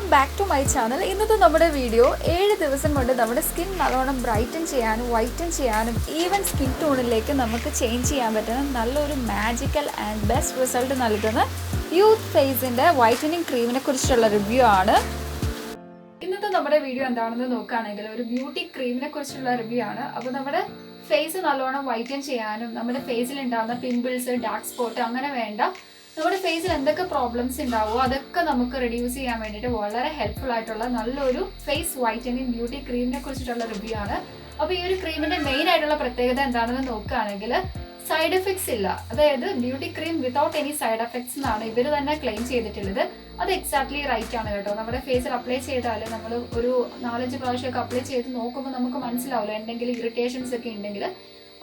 Welcome back to my channel. ഇന്നത്തെ നമ്മുടെ video 7 ദിവസം കൊണ്ട് നമ്മുടെ സ്കിൻ നല്ലോണം ബ്രൈറ്റൻ ചെയ്യാനും വൈറ്റൻ ചെയ്യാനും ഈവൻ സ്കിൻ ടോണിലേക്ക് നമുക്ക് ചേഞ്ച് ചെയ്യാൻ പറ്റുന്ന നല്ലൊരു മാജിക്കൽ ആൻഡ് ബെസ്റ്റ് റിസൾട്ട് നൽകുന്ന യൂത്ത് ഫേസിൻ്റെ വൈറ്റനിങ് ക്രീമിനെ കുറിച്ചുള്ള റിവ്യൂ ആണ്. ഇന്നത്തെ നമ്മുടെ വീഡിയോ എന്താണെന്ന് നോക്കുകയാണെങ്കിൽ ഒരു ബ്യൂട്ടി ക്രീമിനെ കുറിച്ചുള്ള റിവ്യൂ ആണ്. അപ്പോൾ നമ്മുടെ ഫേസ് നല്ലോണം വൈറ്റൻ ചെയ്യാനും നമ്മുടെ ഫേസിൽ ഉണ്ടാകുന്ന പിമ്പിൾസ്, ഡാർക്ക് സ്പോട്ട് അങ്ങനെ വേണ്ട നമ്മുടെ ഫേസിൽ എന്തൊക്കെ പ്രോബ്ലംസ് ഉണ്ടാവുമോ അതൊക്കെ നമുക്ക് റെഡ്യൂസ് ചെയ്യാൻ വേണ്ടിയിട്ട് വളരെ ഹെൽപ്ഫുൾ ആയിട്ടുള്ള നല്ലൊരു ഫേസ് വൈറ്റനിങ് ബ്യൂട്ടി ക്രീമിനെ കുറിച്ചിട്ടുള്ള റിവ്യൂ ആണ്. അപ്പോൾ ഈ ഒരു ക്രീമിന്റെ മെയിൻ ആയിട്ടുള്ള പ്രത്യേകത എന്താണെന്ന് നോക്കുകയാണെങ്കിൽ സൈഡ് എഫക്ട്സ് ഇല്ല. അതായത് beauty cream without any side effects എന്നാണ് ഇവർ തന്നെ ക്ലെയിം ചെയ്തിട്ടുള്ളത്. അത് എക്സാക്ട്ലി റൈറ്റ് ആണ് കേട്ടോ. നമ്മുടെ ഫേസിൽ അപ്ലൈ ചെയ്താൽ നമ്മൾ ഒരു 4-5 പ്രാവശ്യമൊക്കെ അപ്ലൈ ചെയ്ത് നോക്കുമ്പോൾ നമുക്ക് മനസ്സിലാവില്ല എന്തെങ്കിലും ഇറിറ്റേഷൻസ് ഒക്കെ ഉണ്ടെങ്കിൽ.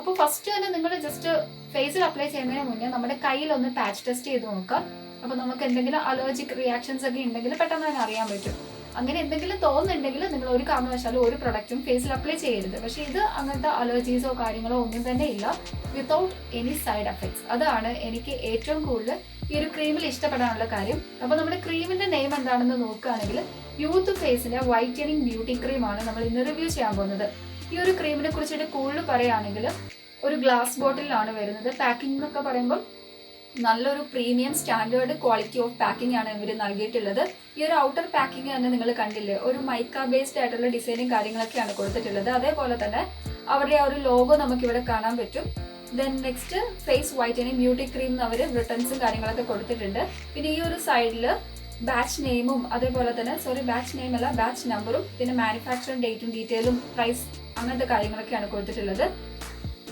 അപ്പോൾ ഫസ്റ്റ് തന്നെ നിങ്ങൾ ജസ്റ്റ് ഫേസിൽ അപ്ലൈ ചെയ്യുന്നതിന് മുന്നേ നമ്മുടെ കയ്യിലൊന്ന് പാച്ച് ടെസ്റ്റ് ചെയ്ത് നോക്കുക. അപ്പോൾ നമുക്ക് എന്തെങ്കിലും അലർജിക് റിയാക്ഷൻസ് ഒക്കെ ഉണ്ടെങ്കിൽ പെട്ടെന്ന് തന്നെ അറിയാൻ പറ്റും. അങ്ങനെ എന്തെങ്കിലും തോന്നുന്നുണ്ടെങ്കിൽ നിങ്ങൾ ഒരു കാരണവശാലും ഒരു പ്രൊഡക്റ്റും ഫേസിൽ അപ്ലൈ ചെയ്യരുത്. പക്ഷേ ഇത് അങ്ങനത്തെ അലർജീസോ കാര്യങ്ങളോ ഒന്നും തന്നെ ഇല്ല, വിതൗട്ട് എനി സൈഡ് എഫക്ട്സ്. അതാണ് എനിക്ക് ഏറ്റവും കൂടുതൽ ഈ ഒരു ക്രീമിൽ ഇഷ്ടപ്പെടാനുള്ള കാര്യം. അപ്പോൾ നമ്മുടെ ക്രീമിന്റെ നെയിം എന്താണെന്ന് നോക്കുകയാണെങ്കിൽ യൂത്ത് ഫേസിന്റെ വൈറ്റനിങ് ബ്യൂട്ടി ക്രീമാണ് നമ്മൾ ഇന്ന് റിവ്യൂ ചെയ്യാൻ പോകുന്നത്. ഈ ഒരു ക്രീമിനെ കുറിച്ചിട്ട് കൂടുതൽ പറയുകയാണെങ്കിൽ ഒരു ഗ്ലാസ് ബോട്ടിലാണ് വരുന്നത്. പാക്കിംഗ് എന്നൊക്കെ പറയുമ്പോൾ നല്ലൊരു premium standard quality of packing ആണ് ഇവർ നൽകിയിട്ടുള്ളത്. ഈ ഒരു ഔട്ടർ പാക്കിംഗ് തന്നെ നിങ്ങൾ കണ്ടില്ലേ, ഒരു മൈക്ക ബേസ്ഡ് ആയിട്ടുള്ള ഡിസൈനും കാര്യങ്ങളൊക്കെയാണ് കൊടുത്തിട്ടുള്ളത്. അതേപോലെ തന്നെ അവരുടെ ആ ഒരു ലോഗോ നമുക്ക് ഇവിടെ കാണാൻ പറ്റും. Then next face whitening beauty cream അവർ റിട്ടേൺസും കാര്യങ്ങളൊക്കെ കൊടുത്തിട്ടുണ്ട്. പിന്നെ ഈ ഒരു സൈഡിൽ ബാച്ച് നെയിമും അതേപോലെ തന്നെ ബാച്ച് നെയിം അല്ല ബാച്ച് നമ്പറും പിന്നെ മാനുഫാക്ചറിംഗ് ഡേറ്റും ഡീറ്റെയിലും പ്രൈസ് അങ്ങനത്തെ കാര്യങ്ങളൊക്കെയാണ് കൊടുത്തിട്ടുള്ളത്.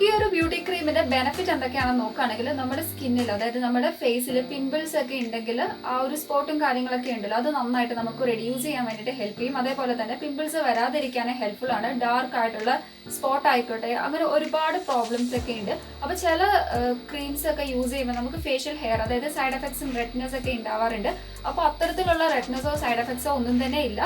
ഈ ഒരു ബ്യൂട്ടി ക്രീമിന്റെ ബെനിഫിറ്റ് എന്തൊക്കെയാണെന്ന് നോക്കുകയാണെങ്കിൽ നമ്മുടെ സ്കിന്നിൽ, അതായത് നമ്മുടെ ഫേസിൽ പിമ്പിൾസ് ഒക്കെ ഉണ്ടെങ്കിൽ ആ ഒരു സ്പോട്ടും കാര്യങ്ങളൊക്കെ ഉണ്ടല്ലോ അത് നന്നായിട്ട് നമുക്ക് റെഡ്യൂസ് ചെയ്യാൻ വേണ്ടിയിട്ട് ഹെൽപ്പ് ചെയ്യും. അതേപോലെ തന്നെ പിമ്പിൾസ് വരാതിരിക്കാൻ ഹെൽപ്ഫുൾ ആണ്. ഡാർക്ക് ആയിട്ടുള്ള സ്പോട്ട് ആയിക്കോട്ടെ, അങ്ങനെ ഒരുപാട് പ്രോബ്ലംസ് ഒക്കെ ഉണ്ട്. അപ്പോൾ ചില ക്രീംസ് ഒക്കെ യൂസ് ചെയ്യുമ്പോൾ നമുക്ക് ഫേഷ്യൽ ഹെയർ, അതായത് സൈഡ് എഫക്ട്സും റെഡ്നെസ് ഒക്കെ ഉണ്ടാവാറുണ്ട്. അപ്പോൾ അത്തരത്തിലുള്ള റെഡ്നെസ്സോ സൈഡ് എഫക്ട്സോ ഒന്നും തന്നെ ഇല്ല.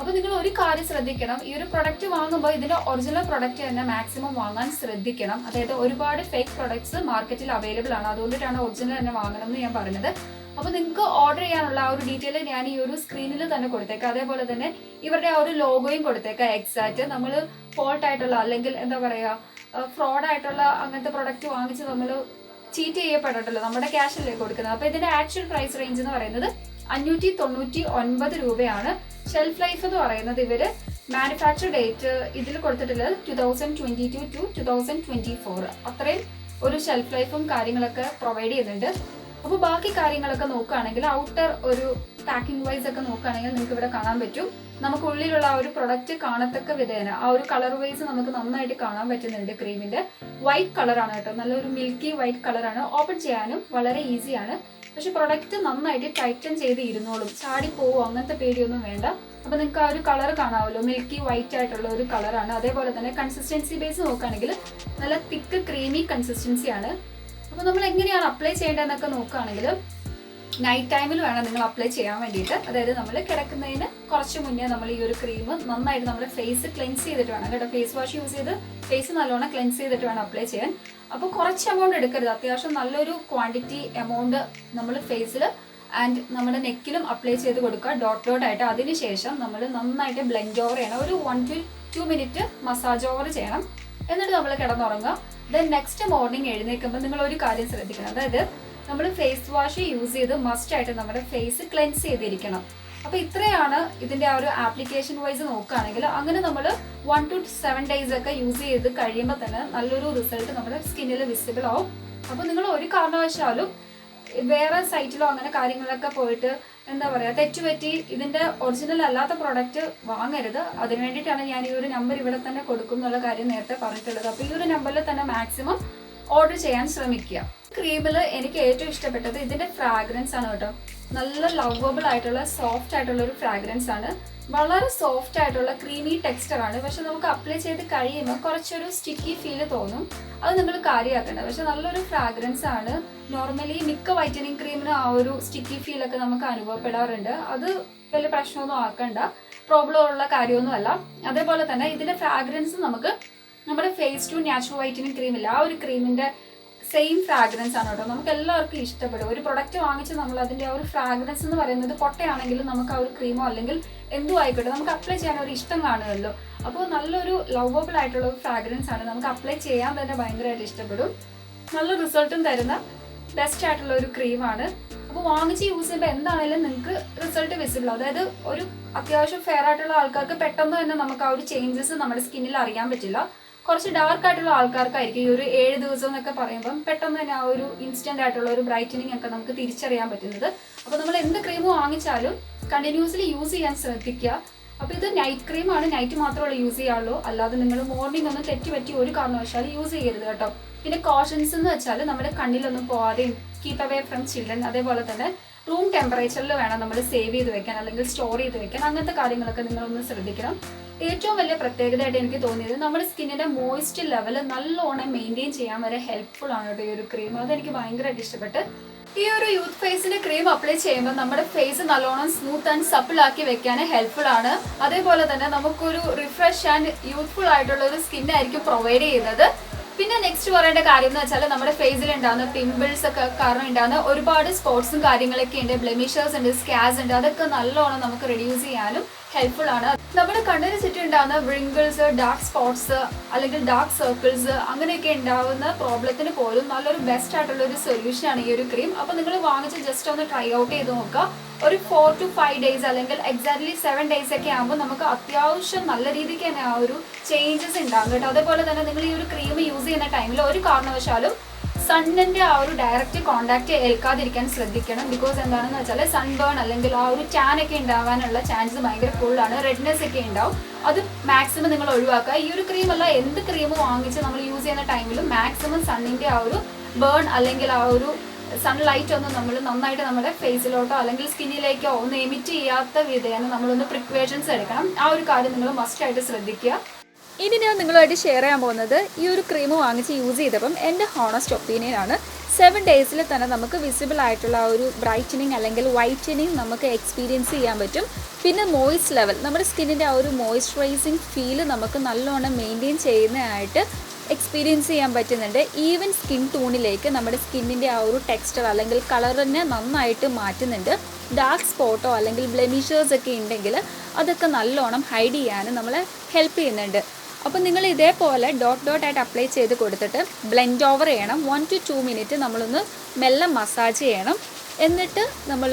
അപ്പോൾ നിങ്ങൾ ഒരു കാര്യം ശ്രദ്ധിക്കണം, ഈ ഒരു പ്രൊഡക്റ്റ് വാങ്ങുമ്പോൾ ഇതിന്റെ ഒറിജിനൽ പ്രൊഡക്റ്റ് തന്നെ മാക്സിമം വാങ്ങാൻ ശ്രദ്ധിക്കണം. അതായത് ഒരുപാട് ഫേക്ക് പ്രൊഡക്ട്സ് മാർക്കറ്റിൽ അവൈലബിൾ ആണ്, അതുകൊണ്ടിട്ടാണ് ഒറിജിനൽ തന്നെ വാങ്ങണം എന്ന് ഞാൻ പറഞ്ഞത്. അപ്പോൾ നിങ്ങൾക്ക് ഓർഡർ ചെയ്യാനുള്ള ആ ഒരു ഡീറ്റെയിൽ ഞാൻ ഈ ഒരു സ്ക്രീനിൽ തന്നെ കൊടുത്തേക്കാം. അതേപോലെ തന്നെ ഇവരുടെ ആ ഒരു ലോഗോയും കൊടുത്തേക്കാം. എക്സാക്റ്റ് നമ്മൾ ഫോൾട്ട് ആയിട്ടുള്ള അല്ലെങ്കിൽ എന്താ പറയുക ഫ്രോഡ് ആയിട്ടുള്ള അങ്ങനത്തെ പ്രൊഡക്റ്റ് വാങ്ങിച്ച് നമ്മൾ ചീറ്റ് ചെയ്യപ്പെട്ടിട്ടുള്ളൂ, നമ്മുടെ ക്യാഷല്ലേ കൊടുക്കുന്നത്. അപ്പോൾ ഇതിന്റെ ആക്ച്വൽ പ്രൈസ് റേഞ്ച് എന്ന് പറയുന്നത് 599 രൂപയാണ്. ഷെൽഫ് ലൈഫ് എന്ന് പറയുന്നത് ഇവര് മാനുഫാക്ചർ ഡേറ്റ് ഇതിൽ കൊടുത്തിട്ടുള്ളത് 2022 to 2024 അത്രയും ഒരു ഷെൽഫ് ലൈഫും കാര്യങ്ങളൊക്കെ പ്രൊവൈഡ് ചെയ്യുന്നുണ്ട്. അപ്പോൾ ബാക്കി കാര്യങ്ങളൊക്കെ നോക്കുകയാണെങ്കിൽ ഔട്ടർ ഒരു പാക്കിംഗ് വൈസ് ഒക്കെ നോക്കുകയാണെങ്കിൽ നിങ്ങൾക്ക് ഇവിടെ കാണാൻ പറ്റും. നമുക്ക് ഉള്ളിലുള്ള ആ ഒരു പ്രൊഡക്റ്റ് കാണത്തക്ക വിധേന ആ ഒരു കളർ വൈസ് നമുക്ക് നന്നായിട്ട് കാണാൻ പറ്റുന്നുണ്ട്. ക്രീമിന്റെ വൈറ്റ് കളറാണ് കേട്ടോ, നല്ലൊരു മിൽക്കി വൈറ്റ് കളറാണ്. ഓപ്പൺ ചെയ്യാനും വളരെ ഈസിയാണ്. പക്ഷെ പ്രൊഡക്റ്റ് നന്നായിട്ട് ടൈറ്റൻ ചെയ്ത് ഇരുന്നോളും, ചാടി പോവോ അങ്ങനത്തെ പേടിയൊന്നും വേണ്ട. അപ്പൊ നിങ്ങൾക്ക് ആ ഒരു കളർ കാണാമല്ലോ, മിൽക്കി വൈറ്റ് ആയിട്ടുള്ള ഒരു കളറാണ്. അതേപോലെ തന്നെ കൺസിസ്റ്റൻസി ബേസ് നോക്കുകയാണെങ്കിൽ നല്ല തിക്ക് ക്രീമി കൺസിസ്റ്റൻസി ആണ്. അപ്പൊ നമ്മൾ എങ്ങനെയാണ് അപ്ലൈ ചെയ്യേണ്ടതെന്നൊക്കെ നോക്കുകയാണെങ്കിൽ നൈറ്റ് ടൈമിൽ വേണം നിങ്ങൾ അപ്ലൈ ചെയ്യാൻ വേണ്ടിയിട്ട്. അതായത് നമ്മൾ കിടക്കുന്നതിന് കുറച്ച് മുന്നേ നമ്മൾ ഈ ഒരു ക്രീം നന്നായിട്ട് നമ്മുടെ ഫേസ് ക്ലെൻസ് ചെയ്തിട്ട് വേണം കേട്ടോ. ഫേസ് വാഷ് യൂസ് ചെയ്ത് ഫേസ് നല്ലോണം ക്ലെൻസ് ചെയ്തിട്ട് വേണം അപ്ലൈ ചെയ്യാൻ. അപ്പോൾ കുറച്ച് എമൗണ്ട് എടുക്കരുത്, അത്യാവശ്യം നല്ലൊരു ക്വാണ്ടിറ്റി എമൗണ്ട് നമ്മൾ ഫേസിൽ ആൻഡ് നമ്മുടെ നെക്കിലും അപ്ലൈ ചെയ്ത് കൊടുക്കുക ഡോട്ട് ഡോട്ട് ആയിട്ട്. അതിനുശേഷം നമ്മൾ നന്നായിട്ട് ബ്ലെൻഡ് ഓവർ ചെയ്യണം, ഒരു 1 to 2 മിനിറ്റ് മസാജ് ഓവർ ചെയ്യണം. എന്നിട്ട് നമ്മൾ കിടന്നുറങ്ങുക. ദെൻ നെക്സ്റ്റ് മോർണിംഗ് എഴുന്നേൽക്കുമ്പോൾ നിങ്ങൾ ഒരു കാര്യം ശ്രദ്ധിക്കണം, അതായത് നമ്മൾ ഫേസ് വാഷ് യൂസ് ചെയ്ത് മസ്റ്റ് ആയിട്ട് നമ്മുടെ ഫേസ് ക്ലെൻസ് ചെയ്തിരിക്കണം. അപ്പോൾ ഇത്രയാണ് ഇതിന്റെ ആ ഒരു ആപ്ലിക്കേഷൻ വൈസ് നോക്കുകയാണെങ്കിൽ. അങ്ങനെ നമ്മൾ 1 to 7 days ഒക്കെ യൂസ് ചെയ്ത് കഴിയുമ്പോൾ തന്നെ നല്ലൊരു റിസൾട്ട് നമ്മുടെ സ്കിന്നിൽ വിസിബിൾ ആവും. അപ്പോൾ നിങ്ങൾ ഒരു കാരണവശാലും വേറെ സൈറ്റിലോ അങ്ങനെ കാര്യങ്ങളൊക്കെ പോയിട്ട് എന്താ പറയുക തെറ്റുപറ്റി ഇതിന്റെ ഒറിജിനൽ അല്ലാത്ത പ്രോഡക്റ്റ് വാങ്ങരുത്. അതിന് വേണ്ടിയിട്ടാണ് ഞാൻ ഈ ഒരു നമ്പർ ഇവിടെ തന്നെ കൊടുക്കും എന്നുള്ള കാര്യം നേരത്തെ പറഞ്ഞിട്ടുള്ളത്. അപ്പോൾ ഈ ഒരു നമ്പറിൽ തന്നെ മാക്സിമം ഓർഡർ ചെയ്യാൻ ശ്രമിക്കുക. ക്രീമിൽ എനിക്ക് ഏറ്റവും ഇഷ്ടപ്പെട്ടത് ഇതിന്റെ ഫ്രാഗ്രൻസ് ആണ് കേട്ടോ. നല്ല ലവബിൾ ആയിട്ടുള്ള സോഫ്റ്റ് ആയിട്ടുള്ള ഒരു ഫ്രാഗ്രൻസ് ആണ്. വളരെ സോഫ്റ്റ് ആയിട്ടുള്ള ക്രീമി ടെക്സ്ചർ ആണ്. പക്ഷെ നമുക്ക് അപ്ലൈ ചെയ്ത് കഴിയുമ്പോൾ കുറച്ചൊരു സ്റ്റിക്കി ഫീൽ തോന്നും, അത് നിങ്ങൾ കാര്യമാക്കേണ്ട. പക്ഷെ നല്ലൊരു ഫ്രാഗ്രൻസ് ആണ്. നോർമലി മിക്ക വൈറ്റനിങ് ക്രീമിന് ആ ഒരു സ്റ്റിക്കി ഫീൽ ഒക്കെ നമുക്ക് അനുഭവപ്പെടാറുണ്ട്. അത് വലിയ പ്രശ്നമൊന്നും ആക്കണ്ട, പ്രോബ്ലം ഉള്ള കാര്യമൊന്നും അല്ല. അതേപോലെ തന്നെ ഇതിന്റെ ഫ്രാഗ്രൻസ് നമുക്ക് നമ്മുടെ ഫേസ് ടു നാച്ചുറൽ വൈറ്റനിങ് ക്രീമില്ല, ആ ഒരു ക്രീമിന്റെ സെയിം ഫ്രാഗ്രൻസ് ആണ് കേട്ടോ. നമുക്ക് എല്ലാവർക്കും ഇഷ്ടപ്പെടും. ഒരു പ്രൊഡക്റ്റ് വാങ്ങിച്ച് നമ്മൾ അതിൻ്റെ ആ ഒരു ഫ്രാഗ്രൻസ് എന്ന് പറയുന്നത് പൊട്ടയാണെങ്കിലും നമുക്ക് ആ ഒരു ക്രീമോ അല്ലെങ്കിൽ എന്തോ ആയിക്കോട്ടെ നമുക്ക് അപ്ലൈ ചെയ്യാൻ ഒരു ഇഷ്ടം കാണുമല്ലോ. അപ്പോൾ നല്ലൊരു ലവബിൾ ആയിട്ടുള്ള ഒരു ഫ്രാഗ്രൻസ് ആണ്. നമുക്ക് അപ്ലൈ ചെയ്യാൻ തന്നെ ഭയങ്കരമായിട്ട് ഇഷ്ടപ്പെടും. നല്ല റിസൾട്ടും തരുന്ന ബെസ്റ്റ് ആയിട്ടുള്ള ഒരു ക്രീമാണ്. അപ്പോൾ വാങ്ങിച്ച് യൂസ് ചെയ്യുമ്പോൾ എന്താണെങ്കിലും നിങ്ങൾക്ക് റിസൾട്ട് വിസിബിൾ. അതായത് ഒരു അത്യാവശ്യം ഫെയർ ആയിട്ടുള്ള ആൾക്കാർക്ക് പെട്ടെന്ന് തന്നെ നമുക്ക് ആ ഒരു ചേഞ്ചസ് നമ്മുടെ സ്കിന്നിൽ അറിയാൻ പറ്റില്ല. കുറച്ച് ഡാർക്ക് ആയിട്ടുള്ള ആൾക്കാർക്കായിരിക്കും ഈ ഒരു 7 ദിവസം എന്നൊക്കെ പറയുമ്പം പെട്ടെന്ന് തന്നെ ആ ഒരു ഇൻസ്റ്റന്റ് ആയിട്ടുള്ള ഒരു ബ്രൈറ്റനിങ് ഒക്കെ നമുക്ക് തിരിച്ചറിയാൻ പറ്റുന്നത്. അപ്പോൾ നമ്മൾ എന്ത് ക്രീം വാങ്ങിച്ചാലും കണ്ടിന്യൂസ്ലി യൂസ് ചെയ്യാൻ ശ്രദ്ധിക്കുക. അപ്പോൾ ഇത് നൈറ്റ് ക്രീമാണ്, നൈറ്റ് മാത്രമേ യൂസ് ചെയ്യാറുള്ളൂ. അല്ലാതെ നിങ്ങൾ മോർണിംഗ് ഒന്നും തെറ്റുപറ്റി ഒരു കാരണവശാലും യൂസ് ചെയ്യരുത് കേട്ടോ. പിന്നെ കോഷൻസ് എന്ന് വെച്ചാൽ നമ്മുടെ കണ്ണിലൊന്നും പോവാതെയും കീപ്പ് അവേ ഫ്രം ചിൽഡ്രൻ, അതേപോലെ തന്നെ റൂം ടെമ്പറേച്ചറിൽ വേണം നമ്മൾ സേവ് ചെയ്ത് വെക്കാൻ അല്ലെങ്കിൽ സ്റ്റോർ ചെയ്ത് വെക്കാൻ. അങ്ങനത്തെ കാര്യങ്ങളൊക്കെ നിങ്ങളൊന്ന് ശ്രദ്ധിക്കണം. ഏറ്റവും വലിയ പ്രത്യേകതയായിട്ട് എനിക്ക് തോന്നിയത് നമ്മുടെ സ്കിന്നിൻ്റെ മോയ്സ്റ്റ് ലെവൽ നല്ലോണം മെയിൻറ്റെയിൻ ചെയ്യാൻ വരെ ഹെൽപ്ഫുൾ ആണ് കേട്ടോ ഈ ഒരു ക്രീം. അതെനിക്ക് ഭയങ്കരമായിട്ട് ഇഷ്ടപ്പെട്ട്. ഈ ഒരു യൂത്ത് ഫേസിന്റെ ക്രീം അപ്ലൈ ചെയ്യുമ്പോൾ നമ്മുടെ ഫേസ് നല്ലോണം സ്മൂത്ത് ആൻഡ് സപ്പിൾ ആക്കി വെക്കാൻ ഹെൽപ്ഫുൾ ആണ്. അതേപോലെ തന്നെ നമുക്കൊരു റിഫ്രഷ് ആൻഡ് യൂത്ത്ഫുൾ ആയിട്ടുള്ള ഒരു സ്കിന്നായിരിക്കും പ്രൊവൈഡ് ചെയ്യുന്നത്. പിന്നെ നെക്സ്റ്റ് പറയേണ്ട കാര്യം എന്ന് വെച്ചാൽ നമ്മുടെ ഫേസിൽ ഉണ്ടാകുന്ന പിമ്പിൾസ് ഒക്കെ കാരണം ഉണ്ടാകുന്ന ഒരുപാട് സ്പോട്സും കാര്യങ്ങളൊക്കെ ഉണ്ട്, ബ്ലെമിഷേഴ്സ് ഉണ്ട്, സ്കാസ് ഉണ്ട്. അതൊക്കെ നല്ലോണം നമുക്ക് റെഡ്യൂസ് ചെയ്യാനും ഹെൽപ്ഫുൾ ആണ്. നമ്മുടെ കണ്ണിന് ചുറ്റും ഉണ്ടാകുന്ന വ്രിങ്കിൾസ്, ഡാർക്ക് സ്പോട്സ് അല്ലെങ്കിൽ ഡാർക്ക് സർക്കിൾസ് അങ്ങനെയൊക്കെ ഉണ്ടാകുന്ന പ്രോബ്ലത്തിന് പോലും നല്ലൊരു ബെസ്റ്റ് ആയിട്ടുള്ള ഒരു സൊല്യൂഷൻ ആണ് ഈ ഒരു ക്രീം. അപ്പോൾ നിങ്ങൾ വാങ്ങിച്ച് ജസ്റ്റ് ഒന്ന് ട്രൈ ഔട്ട് ചെയ്ത് നോക്കുക. ഒരു 4 to 5 days അല്ലെങ്കിൽ എക്സാക്ട്ലി 7 days ഒക്കെ ആകുമ്പോൾ നമുക്ക് അത്യാവശ്യം നല്ല രീതിക്ക് തന്നെ ആ ഒരു ചേഞ്ചസ് ഉണ്ടാകും കേട്ടോ. അതേപോലെ തന്നെ നിങ്ങൾ ഈ ഒരു ക്രീം യൂസ് ചെയ്യുന്ന ടൈമിൽ ഒരു കാരണവശാലും സണ്ണിൻ്റെ ആ ഒരു ഡയറക്റ്റ് കോണ്ടാക്ട് ഏൽക്കാതിരിക്കാൻ ശ്രദ്ധിക്കണം. ബിക്കോസ് എന്താണെന്ന് വെച്ചാൽ സൺബേൺ അല്ലെങ്കിൽ ആ ഒരു ടാൻ ഒക്കെ ഉണ്ടാവാനുള്ള ചാൻസ് ഭയങ്കര കൂടുതലാണ്. റെഡ്നെസ് ഒക്കെ ഉണ്ടാവും. അത് മാക്സിമം നിങ്ങൾ ഒഴിവാക്കുക. ഈ ഒരു ക്രീം അല്ല എന്ത് ക്രീം വാങ്ങിച്ച് നമ്മൾ യൂസ് ചെയ്യുന്ന ടൈമിലും മാക്സിമം സണ്ണിൻ്റെ ആ ഒരു ബേൺ അല്ലെങ്കിൽ ആ ഒരു സൺലൈറ്റ് ഒന്നും നമ്മൾ നന്നായിട്ട് നമ്മുടെ ഫേസിലോട്ടോ അല്ലെങ്കിൽ സ്കിന്നിലേക്കോ ഒന്ന് എമിറ്റ് ചെയ്യാത്ത വിധേന നമ്മളൊന്ന് പ്രിക്കോഷൻസ് എടുക്കണം. ആ ഒരു കാര്യം നിങ്ങൾ മസ്റ്റായിട്ട് ശ്രദ്ധിക്കുക. ഇനി ഞാൻ നിങ്ങളുമായിട്ട് ഷെയർ ചെയ്യാൻ പോകുന്നത് ഈ ഒരു ക്രീം വാങ്ങിച്ച് യൂസ് ചെയ്തപ്പം എൻ്റെ ഹോണസ്റ്റ് ഒപ്പീനിയൻ ആണ്. 7 days തന്നെ നമുക്ക് വിസിബിൾ ആയിട്ടുള്ള ഒരു ബ്രൈറ്റനിങ് അല്ലെങ്കിൽ വൈറ്റനിങ് നമുക്ക് എക്സ്പീരിയൻസ് ചെയ്യാൻ പറ്റും. പിന്നെ മോയ്സ്റ്റ് ലെവൽ നമ്മുടെ സ്കിന്നിൻ്റെ ആ ഒരു മോയ്സ്ചറൈസിങ് ഫീല് നമുക്ക് നല്ലോണം മെയിൻറ്റെയിൻ ചെയ്യുന്നതായിട്ട് എക്സ്പീരിയൻസ് ചെയ്യാൻ പറ്റുന്നുണ്ട്. ഈവൻ സ്കിൻ ടൂണിലേക്ക് നമ്മുടെ സ്കിന്നിൻ്റെ ആ ഒരു ടെക്സ്ചർ അല്ലെങ്കിൽ കളറിനെ നന്നായിട്ട് മാറ്റുന്നുണ്ട്. ഡാർക്ക് സ്പോട്ടോ അല്ലെങ്കിൽ ബ്ലെമിഷേഴ്സ് ഒക്കെ ഉണ്ടെങ്കിൽ അതൊക്കെ നല്ലോണം ഹൈഡ് ചെയ്യാനും നമ്മളെ ഹെൽപ്പ് ചെയ്യുന്നുണ്ട്. അപ്പോൾ നിങ്ങൾ ഇതേപോലെ ഡോട്ട് ആയിട്ട് അപ്ലൈ ചെയ്ത് കൊടുത്തിട്ട് ബ്ലെൻഡ് ഓവർ ചെയ്യണം. 1 to 2 minutes നമ്മളൊന്ന് മെല്ലെ മസാജ് ചെയ്യണം. എന്നിട്ട് നമ്മൾ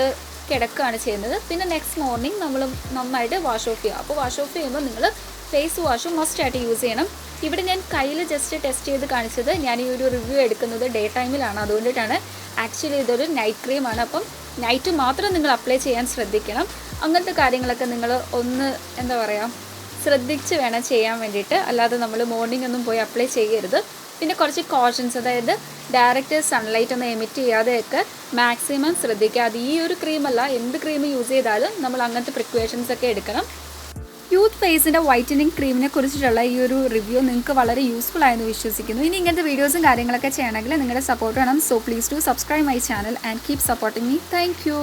കിടക്കുകയാണ് ചെയ്യുന്നത്. പിന്നെ നെക്സ്റ്റ് മോർണിംഗ് നമ്മൾ നന്നായിട്ട് വാഷ് ഓഫ് ചെയ്യുക. അപ്പോൾ വാഷ് ഓഫ് ചെയ്യുമ്പോൾ നിങ്ങൾ ഫേസ് വാഷ് മസ്റ്റായിട്ട് യൂസ് ചെയ്യണം. ഇവിടെ ഞാൻ കയ്യിൽ ജസ്റ്റ് ടെസ്റ്റ് ചെയ്ത് കാണിച്ചത്. ഞാൻ ഈ ഒരു റിവ്യൂ എടുക്കുന്നത് ഡേ ടൈമിലാണ്, അതുകൊണ്ടിട്ടാണ്. ആക്ച്വലി ഇതൊരു നൈറ്റ് ക്രീമാണ്. അപ്പം നൈറ്റ് മാത്രം നിങ്ങൾ അപ്ലൈ ചെയ്യാൻ ശ്രദ്ധിക്കണം. അങ്ങനത്തെ കാര്യങ്ങളൊക്കെ നിങ്ങൾ ഒന്ന് എന്താ പറയുക ശ്രദ്ധിച്ച് വേണം ചെയ്യാൻ വേണ്ടിയിട്ട്. അല്ലാതെ നമ്മൾ മോർണിംഗ് ഒന്നും പോയി അപ്ലൈ ചെയ്യരുത്. പിന്നെ കുറച്ച് കോഷൻസ്, അതായത് ഡയറക്റ്റ് സൺലൈറ്റ് ഒന്നും എമിറ്റ് ചെയ്യാതെയൊക്കെ മാക്സിമം ശ്രദ്ധിക്കുക. അത് ഈ ഒരു ക്രീമല്ല, എന്ത് ക്രീം യൂസ് ചെയ്താലും നമ്മൾ അങ്ങനത്തെ പ്രിക്കോഷൻസ് ഒക്കെ എടുക്കണം. യൂത്ത് ഫേസിൻ്റെ വൈറ്റനിങ് ക്രീമിനെ കുറിച്ചിട്ടുള്ള ഈ ഒരു റിവ്യൂ നിങ്ങൾക്ക് വളരെ യൂസ്ഫുൾ ആയെന്ന് വിശ്വസിക്കുന്നു. ഇനി ഇങ്ങനത്തെ വീഡിയോസും കാര്യങ്ങളൊക്കെ ചെയ്യണമെങ്കിൽ നിങ്ങളുടെ സപ്പോർട്ട് വേണം. So please do subscribe my channel and keep supporting me. Thank you.